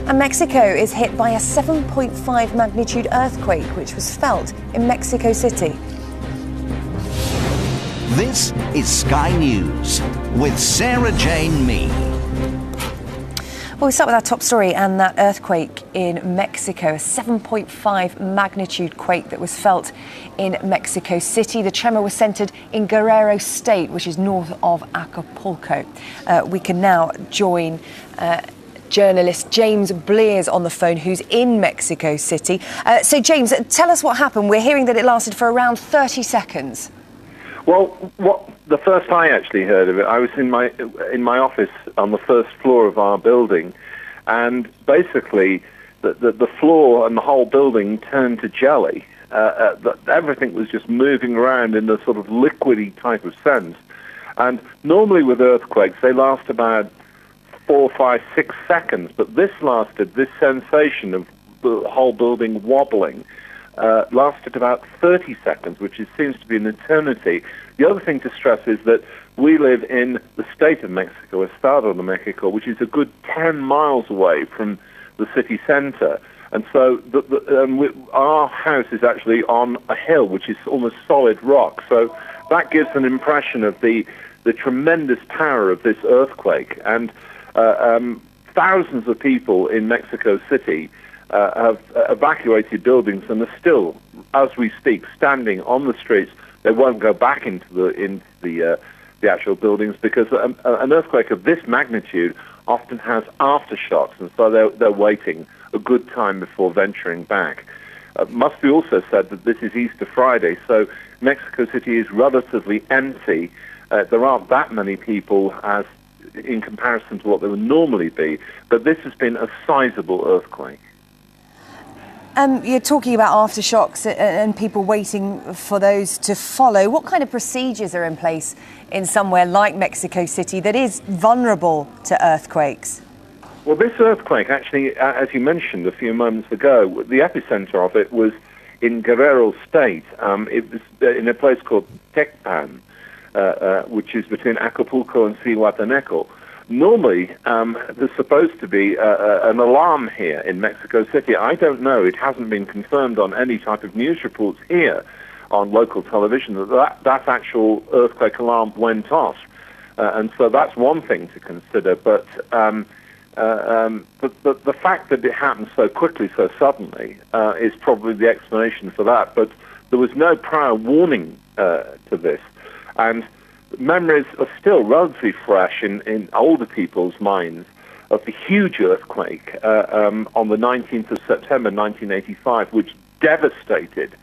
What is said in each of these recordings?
And Mexico is hit by a 7.5 magnitude earthquake, which was felt in Mexico City. This is Sky News with Sarah Jane Mee. Well, we start with our top story and that earthquake in Mexico, a 7.5 magnitude quake that was felt in Mexico City. The tremor was centred in Guerrero State, which is north of Acapulco. We can now join journalist James Blears on the phone, who's in Mexico City. So, James, tell us what happened. We're hearing that it lasted for around 30 seconds. Well, the first I actually heard of it, I was in my office on the first floor of our building, and basically the floor and the whole building turned to jelly. Everything was just moving around in a sort of liquidy type of sense. And normally with earthquakes, they last about 4, 5, 6 seconds, but this sensation of the whole building wobbling lasted about 30 seconds, which seems to be an eternity. The other thing to stress is that we live in the state of Mexico, Estado de Mexico, which is a good 10 miles away from the city center. And so our house is actually on a hill, which is almost solid rock. So that gives an impression of the tremendous power of this earthquake. And thousands of people in Mexico City have evacuated buildings and are still, as we speak, standing on the streets. They won't go back into the actual buildings because an earthquake of this magnitude often has aftershocks, and so they're waiting a good time before venturing back. Must be also said that this is Easter Friday, so Mexico City is relatively empty. There aren't that many people as in comparison to what there would normally be, but this has been a sizable earthquake. You're talking about aftershocks and people waiting for those to follow. What kind of procedures are in place in somewhere like Mexico City that is vulnerable to earthquakes? Well, this earthquake, actually, as you mentioned a few moments ago, the epicenter of it was in Guerrero State. It was in a place called Tecpan, which is between Acapulco and Zihuatanejo. Normally, there's supposed to be an alarm here in Mexico City. I don't know. It hasn't been confirmed on any type of news reports here on local television that actual earthquake alarm went off. And so that's one thing to consider. But the fact that it happened so quickly, so suddenly, is probably the explanation for that. But there was no prior warning to this. And memories are still relatively fresh in older people's minds of the huge earthquake on the 19th of September 1985, which devastated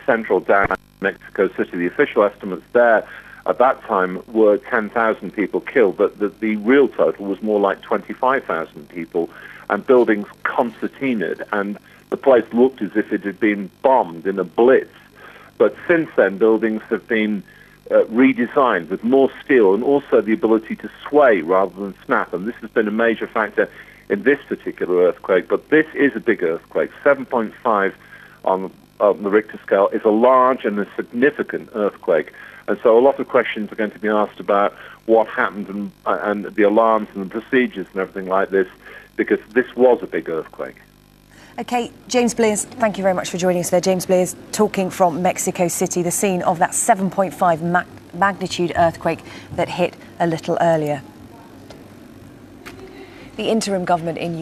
central down Mexico City. The official estimates there at that time were 10,000 people killed, but the real total was more like 25,000 people, and buildings concertinaed, and the place looked as if it had been bombed in a blitz. But since then, buildings have been redesigned with more steel and also the ability to sway rather than snap. And this has been a major factor in this particular earthquake. But this is a big earthquake. 7.5 on the Richter scale is a large and a significant earthquake. And so a lot of questions are going to be asked about what happened and the alarms and the procedures and everything like this, because this was a big earthquake. OK, James Blears, thank you very much for joining us there. James Blears talking from Mexico City, the scene of that 7.5 magnitude earthquake that hit a little earlier. The interim government in